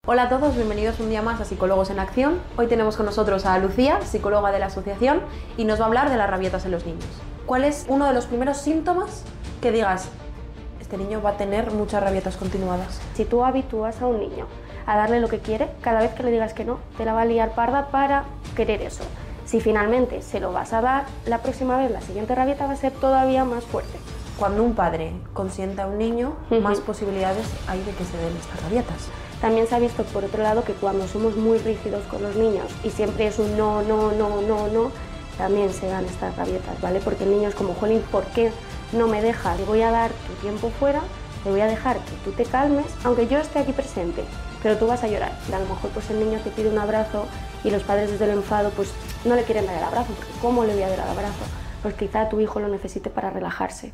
Hola a todos, bienvenidos un día más a Psicólogos en Acción. Hoy tenemos con nosotros a Lucía, psicóloga de la asociación, y nos va a hablar de las rabietas en los niños. ¿Cuál es uno de los primeros síntomas que digas, este niño va a tener muchas rabietas continuadas? Si tú habitúas a un niño a darle lo que quiere, cada vez que le digas que no, te la va a liar parda para querer eso. Si finalmente se lo vas a dar, la próxima vez, la siguiente rabieta va a ser todavía más fuerte. Cuando un padre consiente a un niño, más posibilidades hay de que se den estas rabietas. También se ha visto, por otro lado, que cuando somos muy rígidos con los niños y siempre es un no, no, no, no, no, también se dan estas rabietas, ¿vale? Porque el niño es como, jolín, ¿por qué no me dejas? Te voy a dar tu tiempo fuera, te voy a dejar que tú te calmes, aunque yo esté aquí presente, pero tú vas a llorar. Y a lo mejor pues el niño te pide un abrazo y los padres desde el enfado pues no le quieren dar el abrazo, porque ¿cómo le voy a dar el abrazo? Pues quizá tu hijo lo necesite para relajarse.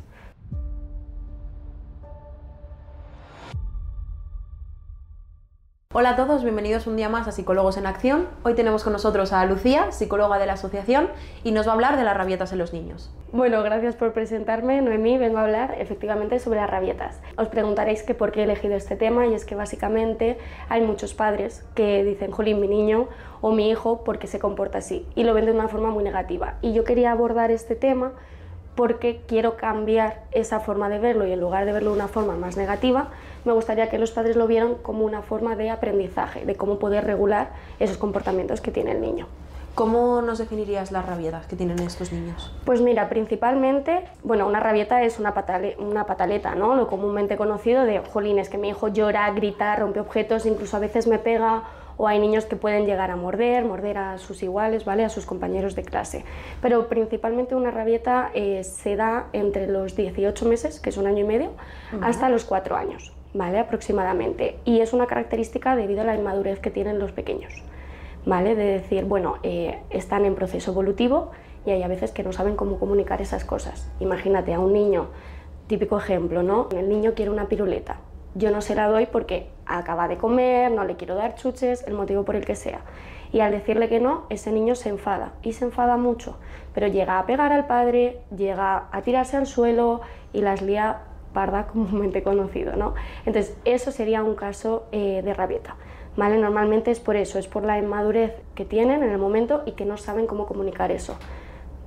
Hola a todos, bienvenidos un día más a Psicólogos en Acción. Hoy tenemos con nosotros a Lucía, psicóloga de la asociación, y nos va a hablar de las rabietas en los niños. Bueno, gracias por presentarme, Noemí. Vengo a hablar efectivamente sobre las rabietas. Os preguntaréis que por qué he elegido este tema, y es que básicamente hay muchos padres que dicen, jolín, mi niño o mi hijo, ¿por qué se comporta así? Y lo ven de una forma muy negativa. Y yo quería abordar este tema porque quiero cambiar esa forma de verlo, y en lugar de verlo de una forma más negativa, me gustaría que los padres lo vieran como una forma de aprendizaje, de cómo poder regular esos comportamientos que tiene el niño. ¿Cómo nos definirías las rabietas que tienen estos niños? Pues mira, principalmente, bueno, una rabieta es una pataleta, ¿no? Lo comúnmente conocido de, jolín, es que mi hijo llora, grita, rompe objetos, incluso a veces me pega, o hay niños que pueden llegar a morder a sus iguales, ¿vale? A sus compañeros de clase. Pero principalmente una rabieta se da entre los 18 meses, que es un año y medio, hasta los 4 años, ¿vale? Aproximadamente. Y es una característica debido a la inmadurez que tienen los pequeños, ¿vale? De decir, bueno, están en proceso evolutivo y hay a veces que no saben cómo comunicar esas cosas. Imagínate a un niño, típico ejemplo, ¿no? El niño quiere una piruleta. Yo no se la doy porque acaba de comer, no le quiero dar chuches, el motivo por el que sea. Y al decirle que no, ese niño se enfada, y se enfada mucho, pero llega a pegar al padre, llega a tirarse al suelo y las lía parda, comúnmente conocido, ¿no? Entonces, eso sería un caso de rabieta, ¿vale? Normalmente es por eso, es por la inmadurez que tienen en el momento y que no saben cómo comunicar eso.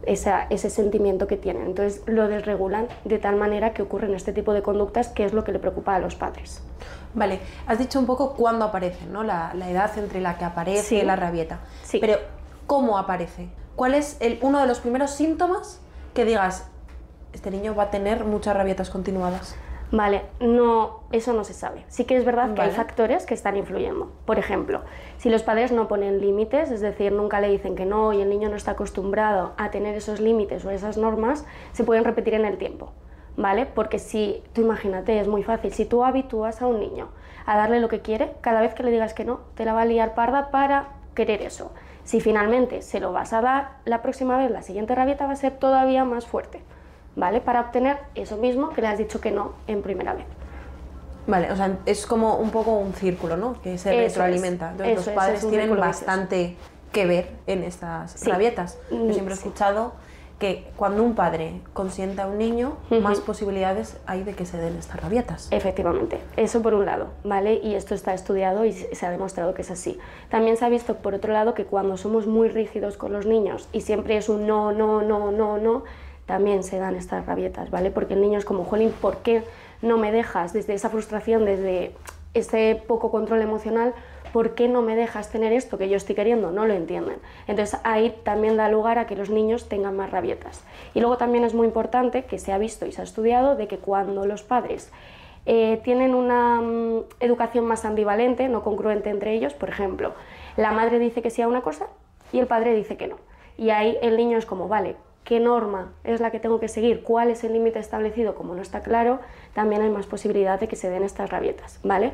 Ese sentimiento que tienen, entonces lo desregulan de tal manera que ocurren este tipo de conductas, que es lo que le preocupa a los padres. Vale, has dicho un poco cuándo aparece, ¿no? La edad entre la que aparece la rabieta. Sí. Pero, ¿cómo aparece? ¿Cuál es uno de los primeros síntomas que digas, este niño va a tener muchas rabietas continuadas? Vale, no, eso no se sabe. Sí que es verdad que hay factores que están influyendo. Por ejemplo, si los padres no ponen límites, es decir, nunca le dicen que no y el niño no está acostumbrado a tener esos límites o esas normas, se pueden repetir en el tiempo, ¿vale? Porque si, tú imagínate, es muy fácil, si tú habitúas a un niño a darle lo que quiere, cada vez que le digas que no, te la va a liar parda para querer eso. Si finalmente se lo vas a dar, la próxima vez, la siguiente rabieta va a ser todavía más fuerte, ¿vale? Para obtener eso mismo que le has dicho que no en primera vez. Vale, o sea, es como un poco un círculo, ¿no? Que se retroalimenta. Entonces los padres tienen bastante que ver en estas rabietas. Yo siempre he escuchado que cuando un padre consiente a un niño, más posibilidades hay de que se den estas rabietas. Efectivamente, eso por un lado, ¿vale? Y esto está estudiado y se ha demostrado que es así. También se ha visto, por otro lado, que cuando somos muy rígidos con los niños y siempre es un no, no, no, no, no, también se dan estas rabietas, ¿vale? Porque el niño es como, jolín, ¿por qué no me dejas? Desde esa frustración, desde ese poco control emocional, ¿por qué no me dejas tener esto que yo estoy queriendo? No lo entienden. Entonces ahí también da lugar a que los niños tengan más rabietas. Y luego también es muy importante, que se ha visto y se ha estudiado, de que cuando los padres tienen una educación más ambivalente, no congruente entre ellos, por ejemplo, la madre dice que sí a una cosa y el padre dice que no. Y ahí el niño es como, vale, ¿qué norma es la que tengo que seguir? ¿Cuál es el límite establecido? Como no está claro, también hay más posibilidad de que se den estas rabietas, ¿vale?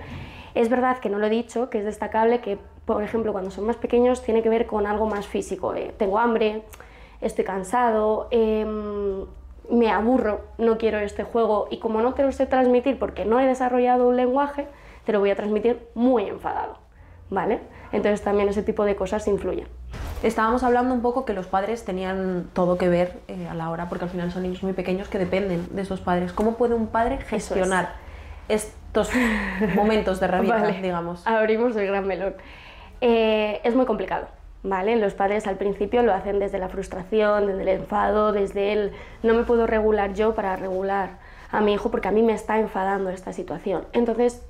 Es verdad que no lo he dicho, que es destacable que, por ejemplo, cuando son más pequeños tiene que ver con algo más físico. Tengo hambre, estoy cansado, me aburro, no quiero este juego, y como no te lo sé transmitir porque no he desarrollado un lenguaje, te lo voy a transmitir muy enfadado, ¿vale? Entonces también ese tipo de cosas influyen. Estábamos hablando un poco que los padres tenían todo que ver a la hora, porque al final son niños muy pequeños que dependen de esos padres. ¿Cómo puede un padre gestionar estos momentos de rabieta, vale, digamos? Abrimos el gran melón. Es muy complicado, ¿vale? Los padres al principio lo hacen desde la frustración, desde el enfado, desde el no me puedo regular yo para regular a mi hijo porque a mí me está enfadando esta situación. Entonces,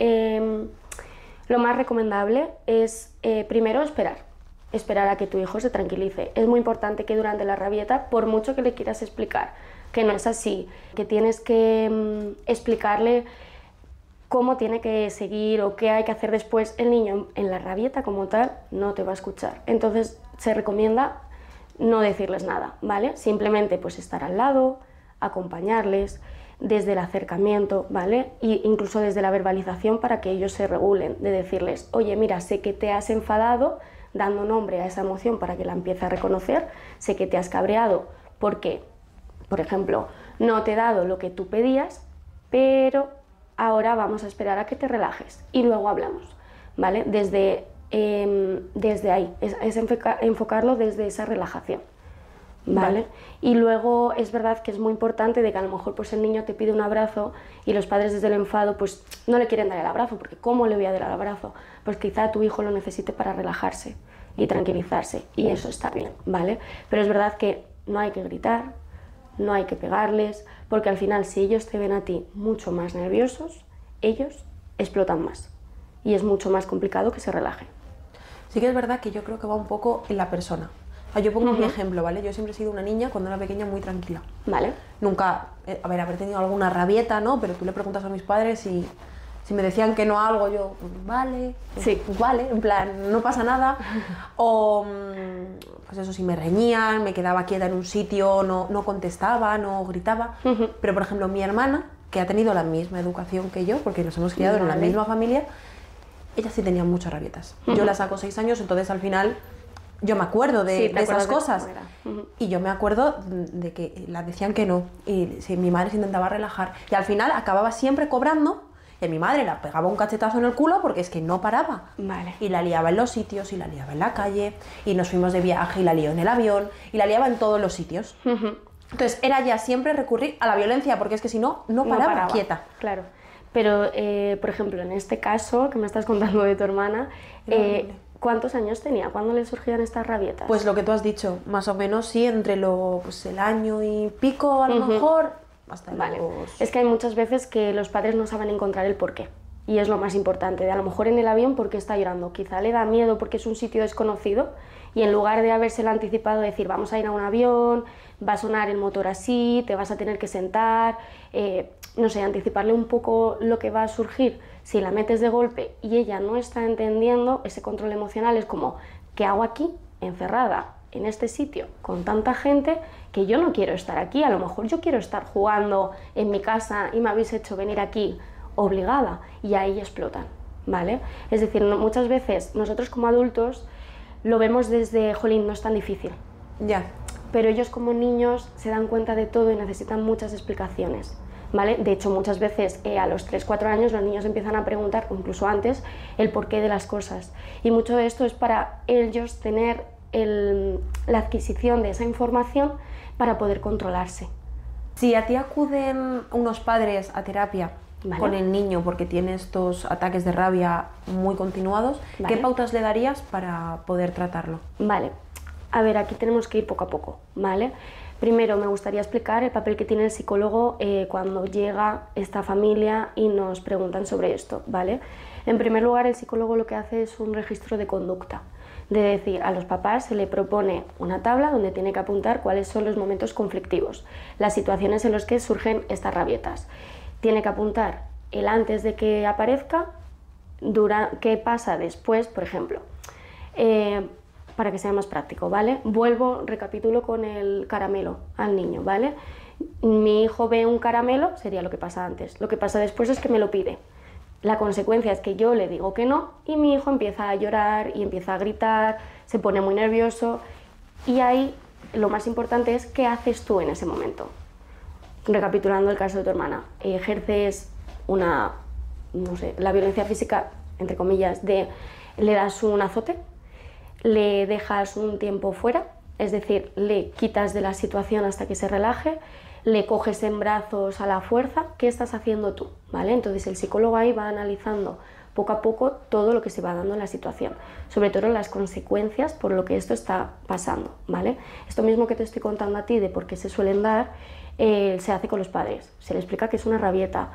lo más recomendable es primero esperar a que tu hijo se tranquilice. Es muy importante que durante la rabieta, por mucho que le quieras explicar que no es así, que tienes que explicarle cómo tiene que seguir o qué hay que hacer después, el niño en la rabieta como tal no te va a escuchar. Entonces se recomienda no decirles nada, ¿vale? Simplemente pues estar al lado, acompañarles desde el acercamiento, ¿vale? E incluso desde la verbalización para que ellos se regulen, de decirles, oye, mira, sé que te has enfadado, dando nombre a esa emoción para que la empiece a reconocer, sé que te has cabreado porque, por ejemplo, no te he dado lo que tú pedías, pero ahora vamos a esperar a que te relajes y luego hablamos, ¿vale? Desde ahí, es enfocarlo desde esa relajación, ¿vale? Y luego es verdad que es muy importante de que a lo mejor pues el niño te pide un abrazo y los padres desde el enfado pues no le quieren dar el abrazo, porque ¿cómo le voy a dar el abrazo? Pues quizá tu hijo lo necesite para relajarse y tranquilizarse, y eso está bien, ¿vale? Pero es verdad que no hay que gritar, no hay que pegarles, porque al final si ellos te ven a ti mucho más nerviosos, ellos explotan más y es mucho más complicado que se relajen. Sí que es verdad que yo creo que va un poco en la persona. Yo pongo mi ejemplo, ¿vale? Yo siempre he sido una niña cuando era pequeña muy tranquila. Vale. Nunca, haber tenido alguna rabieta, ¿no? Pero tú le preguntas a mis padres y si me decían que no a algo, yo, vale, sí, pues vale, en plan, no pasa nada. O, pues eso, si me reñían, me quedaba quieta en un sitio, no contestaba, no gritaba. Pero, por ejemplo, mi hermana, que ha tenido la misma educación que yo, porque nos hemos criado en la misma familia, ella sí tenía muchas rabietas. Yo la saco 6 años, entonces al final yo me acuerdo de esas cosas. Y yo me acuerdo de que la decían que no. Y mi madre se intentaba relajar. Y al final acababa siempre cobrando. Y a mi madre la pegaba un cachetazo en el culo porque es que no paraba. Vale. Y la liaba en los sitios, y la liaba en la calle, y nos fuimos de viaje y la lió en el avión, y la liaba en todos los sitios. Entonces era ya siempre recurrir a la violencia, porque es que si no, no paraba quieta. Claro. Pero, por ejemplo, en este caso que me estás contando de tu hermana, ¿cuántos años tenía? ¿Cuándo le surgían estas rabietas? Pues lo que tú has dicho, más o menos sí, entre el año y pico a lo mejor. Vale. Es que hay muchas veces que los padres no saben encontrar el porqué y es lo más importante. A lo mejor en el avión porque está llorando, quizá le da miedo porque es un sitio desconocido y en lugar de habérselo anticipado decir vamos a ir a un avión, va a sonar el motor así, te vas a tener que sentar, no sé, anticiparle un poco lo que va a surgir. Si la metes de golpe y ella no está entendiendo, ese control emocional es como ¿qué hago aquí encerrada en este sitio con tanta gente que yo no quiero estar aquí? A lo mejor yo quiero estar jugando en mi casa y me habéis hecho venir aquí obligada, y ahí explotan, ¿vale? Es decir, muchas veces nosotros como adultos lo vemos desde, jolín, no es tan difícil. Ya. Pero ellos como niños se dan cuenta de todo y necesitan muchas explicaciones, ¿vale? De hecho, muchas veces a los 3-4 años los niños empiezan a preguntar, o incluso antes, el porqué de las cosas. Y mucho de esto es para ellos tener la adquisición de esa información para poder controlarse. Si a ti acuden unos padres a terapia con el niño porque tiene estos ataques de rabia muy continuados, ¿qué pautas le darías para poder tratarlo? Vale, a ver, aquí tenemos que ir poco a poco, ¿vale? Primero me gustaría explicar el papel que tiene el psicólogo cuando llega esta familia y nos preguntan sobre esto, ¿vale? En primer lugar, el psicólogo lo que hace es un registro de conducta. De decir, a los papás se le propone una tabla donde tiene que apuntar cuáles son los momentos conflictivos, las situaciones en las que surgen estas rabietas. Tiene que apuntar el antes de que aparezca, qué pasa después, por ejemplo. Para que sea más práctico, ¿vale? Recapitulo con el caramelo al niño, ¿vale? Mi hijo ve un caramelo, sería lo que pasa antes. Lo que pasa después es que me lo pide. La consecuencia es que yo le digo que no y mi hijo empieza a llorar y empieza a gritar, se pone muy nervioso y ahí lo más importante es qué haces tú en ese momento. Recapitulando el caso de tu hermana, ejerces la violencia física, entre comillas, le das un azote, le dejas un tiempo fuera, es decir, le quitas de la situación hasta que se relaje, le coges en brazos a la fuerza, ¿qué estás haciendo tú? ¿Vale? Entonces el psicólogo ahí va analizando poco a poco todo lo que se va dando en la situación, sobre todo las consecuencias por lo que esto está pasando, ¿vale? Esto mismo que te estoy contando a ti de por qué se suelen dar, se hace con los padres, se le explica que es una rabieta,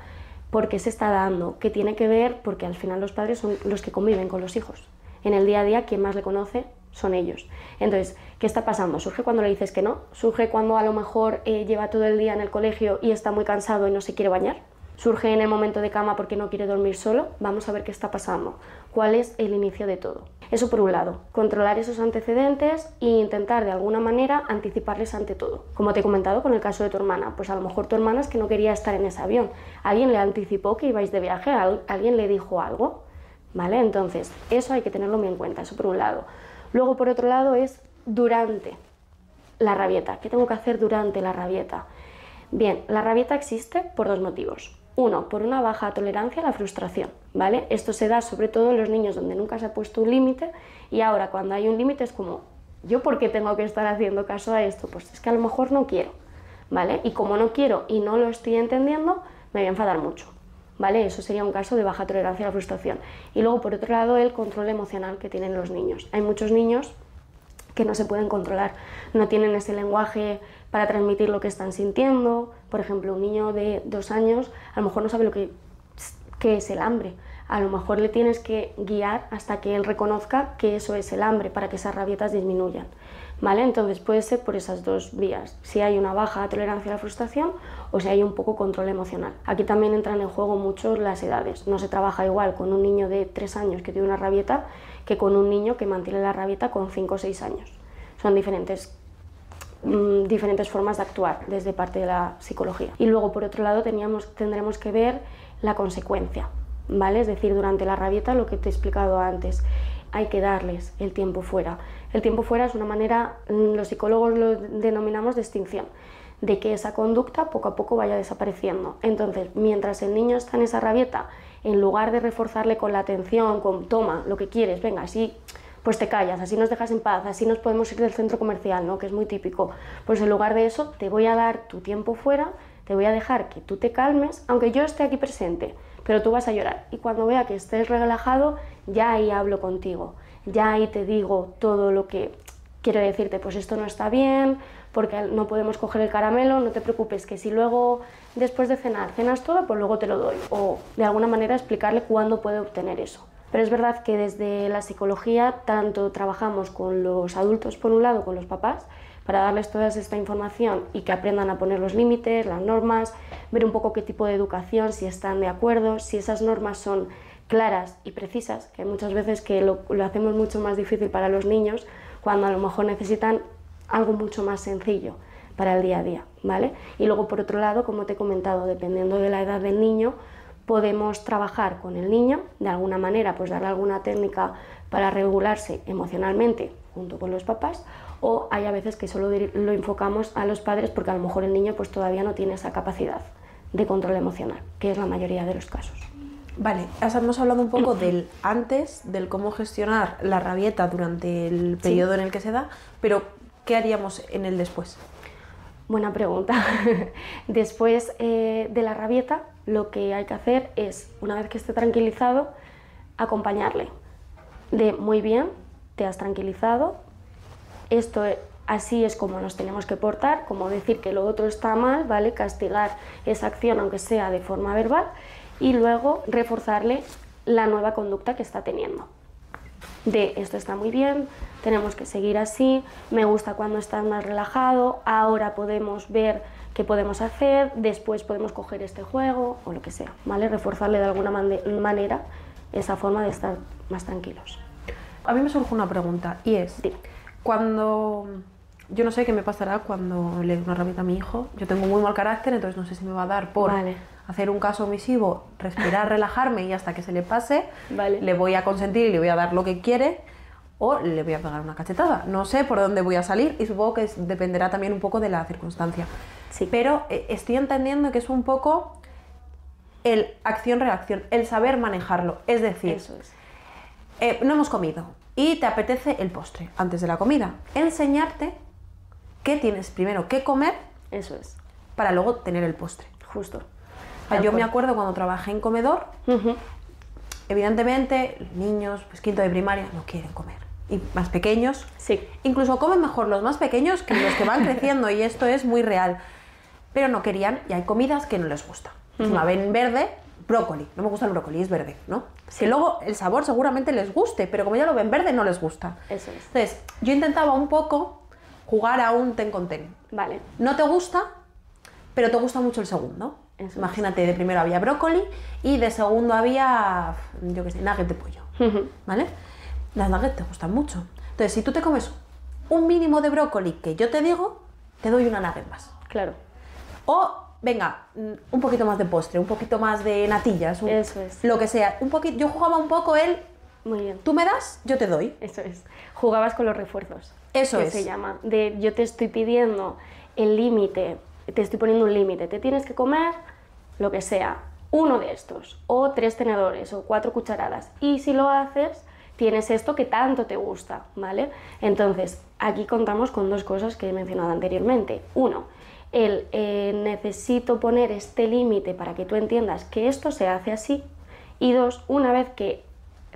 por qué se está dando, qué tiene que ver, porque al final los padres son los que conviven con los hijos. En el día a día, quien más le conoce son ellos. Entonces, ¿qué está pasando? ¿Surge cuando le dices que no? ¿Surge cuando a lo mejor lleva todo el día en el colegio y está muy cansado y no se quiere bañar? ¿Surge en el momento de cama porque no quiere dormir solo? Vamos a ver qué está pasando. ¿Cuál es el inicio de todo? Eso por un lado, controlar esos antecedentes e intentar de alguna manera anticiparles ante todo. Como te he comentado con el caso de tu hermana, pues a lo mejor tu hermana es que no quería estar en ese avión. Alguien le anticipó que ibais de viaje, alguien le dijo algo, ¿vale? Entonces, eso hay que tenerlo muy en cuenta, eso por un lado. Luego, por otro lado, es durante la rabieta. ¿Qué tengo que hacer durante la rabieta? Bien, la rabieta existe por dos motivos. Uno, por una baja tolerancia a la frustración, ¿vale? Esto se da sobre todo en los niños donde nunca se ha puesto un límite y ahora cuando hay un límite es como, ¿yo por qué tengo que estar haciendo caso a esto? Pues es que a lo mejor no quiero, ¿vale? Y como no quiero y no lo estoy entendiendo, me voy a enfadar mucho, ¿vale? Eso sería un caso de baja tolerancia a la frustración. Y luego, por otro lado, el control emocional que tienen los niños. Hay muchos niños que no se pueden controlar, no tienen ese lenguaje para transmitir lo que están sintiendo. Por ejemplo, un niño de 2 años a lo mejor no sabe lo que es el hambre. A lo mejor le tienes que guiar hasta que él reconozca que eso es el hambre para que esas rabietas disminuyan, ¿vale? Entonces puede ser por esas dos vías, si hay una baja tolerancia a la frustración o si hay un poco control emocional. Aquí también entran en juego mucho las edades. No se trabaja igual con un niño de 3 años que tiene una rabieta que con un niño que mantiene la rabieta con 5 o 6 años. Son diferentes formas de actuar desde parte de la psicología. Y luego, por otro lado, tendremos que ver la consecuencia, ¿vale? Es decir, durante la rabieta, lo que te he explicado antes, hay que darles el tiempo fuera. El tiempo fuera es una manera, los psicólogos lo denominamos de extinción, de que esa conducta poco a poco vaya desapareciendo. Entonces, mientras el niño está en esa rabieta, en lugar de reforzarle con la atención, con toma, lo que quieres, venga, así pues te callas, así nos dejas en paz, así nos podemos ir del centro comercial, ¿no? Que es muy típico. Pues en lugar de eso, te voy a dar tu tiempo fuera, te voy a dejar que tú te calmes, aunque yo esté aquí presente, pero tú vas a llorar. Y cuando vea que estés relajado, ya ahí hablo contigo, ya ahí te digo todo lo que quiero decirte, pues esto no está bien, porque no podemos coger el caramelo, no te preocupes, que si luego, después de cenar, cenas todo, pues luego te lo doy. O de alguna manera explicarle cuándo puede obtener eso. Pero es verdad que desde la psicología tanto trabajamos con los adultos por un lado, con los papás, para darles toda esta información y que aprendan a poner los límites, las normas, ver un poco qué tipo de educación, si están de acuerdo, si esas normas son claras y precisas, que hay muchas veces que lo hacemos mucho más difícil para los niños cuando a lo mejor necesitan algo mucho más sencillo para el día a día, ¿vale? Y luego, por otro lado, como te he comentado, dependiendo de la edad del niño, podemos trabajar con el niño, de alguna manera, pues darle alguna técnica para regularse emocionalmente junto con los papás, o hay a veces que solo lo enfocamos a los padres porque a lo mejor el niño pues todavía no tiene esa capacidad de control emocional, que es la mayoría de los casos. Vale, hemos hablado un poco del antes, del cómo gestionar la rabieta durante el periodo en el que se da, pero ¿qué haríamos en el después? Buena pregunta. Después de la rabieta, lo que hay que hacer es, una vez que esté tranquilizado, acompañarle de muy bien, te has tranquilizado, esto así es como nos tenemos que portar, como decir que lo otro está mal, ¿vale? Castigar esa acción aunque sea de forma verbal y luego reforzarle la nueva conducta que está teniendo. De esto está muy bien, tenemos que seguir así, me gusta cuando estás más relajado, ahora podemos ver qué podemos hacer, después podemos coger este juego o lo que sea, ¿vale? Reforzarle de alguna manera esa forma de estar más tranquilos. A mí me surge una pregunta y es, Dime. Cuando, yo no sé qué me pasará cuando le doy una rabieta a mi hijo, yo tengo muy mal carácter, entonces no sé si me va a dar por hacer un caso omisivo, respirar, relajarme y hasta que se le pase, le voy a consentir y le voy a dar lo que quiere o le voy a pegar una cachetada. No sé por dónde voy a salir y supongo que dependerá también un poco de la circunstancia. Sí. Pero estoy entendiendo que es un poco el acción-reacción, el saber manejarlo. Es decir, eso es. No hemos comido y te apetece el postre antes de la comida. Enseñarte qué tienes primero que comer. Eso es. para luego tener el postre. Justo. O sea, yo me acuerdo cuando trabajé en comedor, evidentemente los niños, pues quinto de primaria, no quieren comer. Y más pequeños, sí. Incluso comen mejor los más pequeños que los que van creciendo, y esto es muy real. Pero no querían, y hay comidas que no les gusta. Encima ven verde, brócoli. No me gusta el brócoli, es verde, ¿no? Sí. Que luego el sabor seguramente les guste, pero como ya lo ven verde, no les gusta. Eso es. Entonces, yo intentaba un poco jugar a un ten con ten. Vale. No te gusta, pero te gusta mucho el segundo. Eso Imagínate, de primero había brócoli y de segundo había, yo qué sé, nuggets de pollo, ¿vale? Las nuggets te gustan mucho. Entonces, si tú te comes un mínimo de brócoli que yo te digo, te doy una nugget más. Claro. O, venga, un poquito más de postre, un poquito más de natillas, eso es. Lo que sea. Un poquito, yo jugaba un poco el... Muy bien. Tú me das, yo te doy. Eso es. Jugabas con los refuerzos. Eso que es. se llama. De yo te estoy pidiendo el límite, te estoy poniendo un límite. Te tienes que comer lo que sea, uno de estos, o 3 tenedores, o 4 cucharadas. Y si lo haces, tienes esto que tanto te gusta, ¿vale? Entonces, aquí contamos con 2 cosas que he mencionado anteriormente. Uno, necesito poner este límite para que tú entiendas que esto se hace así. Y 2, una vez que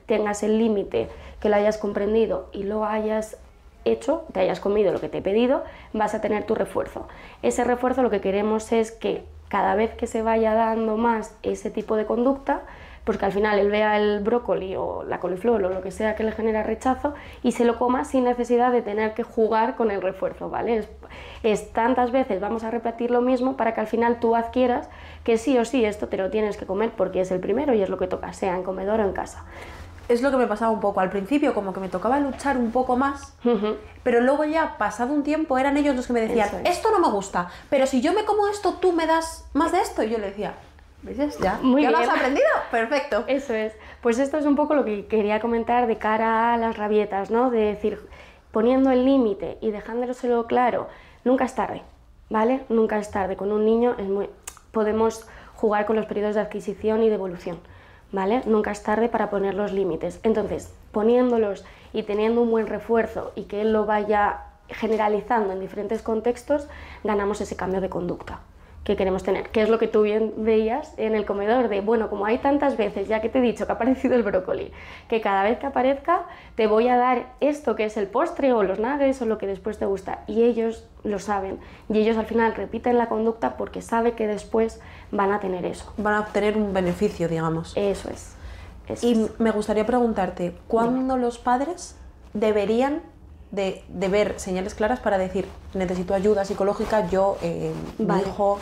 tengas el límite, que lo hayas comprendido y lo hayas hecho, te hayas comido lo que te he pedido, vas a tener tu refuerzo. Ese refuerzo lo que queremos es que cada vez que se vaya dando más ese tipo de conducta, pues que al final él vea el brócoli o la coliflor o lo que sea que le genera rechazo y se lo coma sin necesidad de tener que jugar con el refuerzo, ¿vale? Es tantas veces vamos a repetir lo mismo para que al final tú adquieras que sí o sí esto te lo tienes que comer porque es el primero y es lo que toca, sea en comedor o en casa. Es lo que me pasaba un poco al principio, como que me tocaba luchar un poco más, pero luego ya pasado un tiempo eran ellos los que me decían, esto no me gusta, pero si yo me como esto, tú me das más de esto. Y yo le decía, ¿ves? ¿Ya lo has aprendido? Perfecto. Eso es. Pues esto es un poco lo que quería comentar de cara a las rabietas, ¿no? De decir, poniendo el límite y dejándoselo claro, nunca es tarde, ¿vale? Nunca es tarde. Con un niño podemos jugar con los periodos de adquisición y de evolución, ¿vale? Nunca es tarde para poner los límites. Entonces, poniéndolos y teniendo un buen refuerzo y que él lo vaya generalizando en diferentes contextos, ganamos ese cambio de conducta que queremos tener, que es lo que tú bien veías en el comedor de, bueno, como hay tantas veces, ya que te he dicho que ha aparecido el brócoli, que cada vez que aparezca te voy a dar esto que es el postre o los nuggets o lo que después te gusta, y ellos lo saben, y ellos al final repiten la conducta porque saben que después van a tener eso. Van a obtener un beneficio, digamos. Eso es. Y me gustaría preguntarte, ¿cuándo los padres deberían de ver señales claras para decir, necesito ayuda psicológica, yo, mi hijo?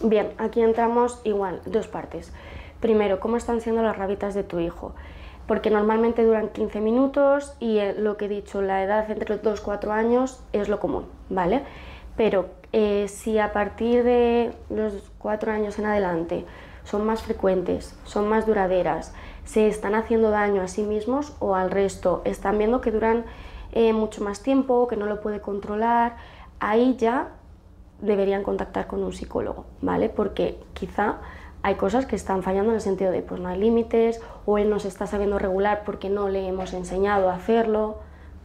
Bien, aquí entramos igual, 2 partes. Primero, ¿cómo están siendo las rabitas de tu hijo? Porque normalmente duran 15 minutos y lo que he dicho, la edad entre los 2 y 4 años es lo común, ¿vale? Pero si a partir de los 4 años en adelante son más frecuentes, son más duraderas, se están haciendo daño a sí mismos o al resto, están viendo que duran mucho más tiempo, que no lo puede controlar, ahí ya deberían contactar con un psicólogo, ¿vale? Porque quizá hay cosas que están fallando en el sentido de pues no hay límites o él no se está sabiendo regular porque no le hemos enseñado a hacerlo,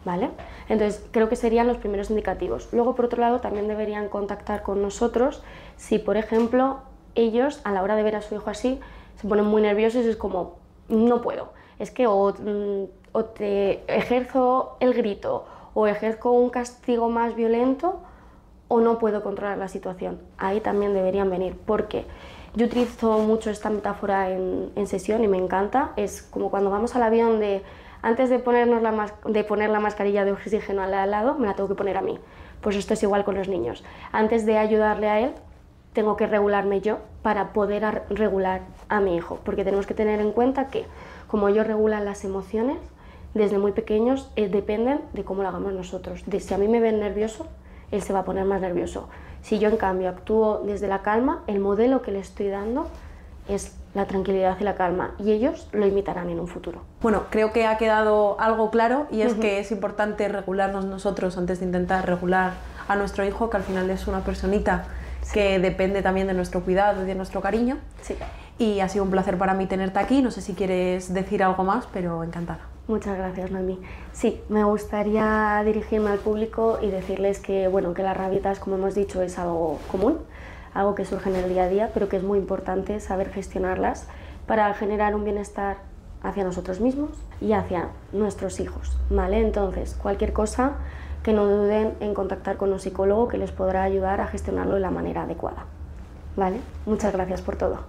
¿vale? Entonces creo que serían los primeros indicativos. Luego, por otro lado, también deberían contactar con nosotros si, por ejemplo, ellos a la hora de ver a su hijo así se ponen muy nerviosos y es como, no puedo, es que o te ejerzo el grito o ejerzo un castigo más violento o no puedo controlar la situación. Ahí también deberían venir, porque yo utilizo mucho esta metáfora en sesión y me encanta. Es como cuando vamos al avión de antes de poner la mascarilla de oxígeno al lado, me la tengo que poner a mí. Pues esto es igual con los niños. Antes de ayudarle a él, tengo que regularme yo para poder regular a mi hijo, porque tenemos que tener en cuenta que como ellos regulan las emociones, desde muy pequeños dependen de cómo lo hagamos nosotros. De si a mí me ven nervioso, él se va a poner más nervioso. Si yo en cambio actúo desde la calma, el modelo que le estoy dando es la tranquilidad y la calma, y ellos lo imitarán en un futuro. Bueno, creo que ha quedado algo claro, y es que es importante regularnos nosotros antes de intentar regular a nuestro hijo, que al final es una personita que depende también de nuestro cuidado y de nuestro cariño. Sí. Y ha sido un placer para mí tenerte aquí. No sé si quieres decir algo más, pero encantada. Muchas gracias, Noemí. Sí, me gustaría dirigirme al público y decirles que, bueno, que las rabietas, como hemos dicho, es algo común, algo que surge en el día a día, pero que es muy importante saber gestionarlas para generar un bienestar hacia nosotros mismos y hacia nuestros hijos, ¿vale? Entonces, cualquier cosa, que no duden en contactar con un psicólogo que les podrá ayudar a gestionarlo de la manera adecuada, ¿vale? Muchas gracias por todo.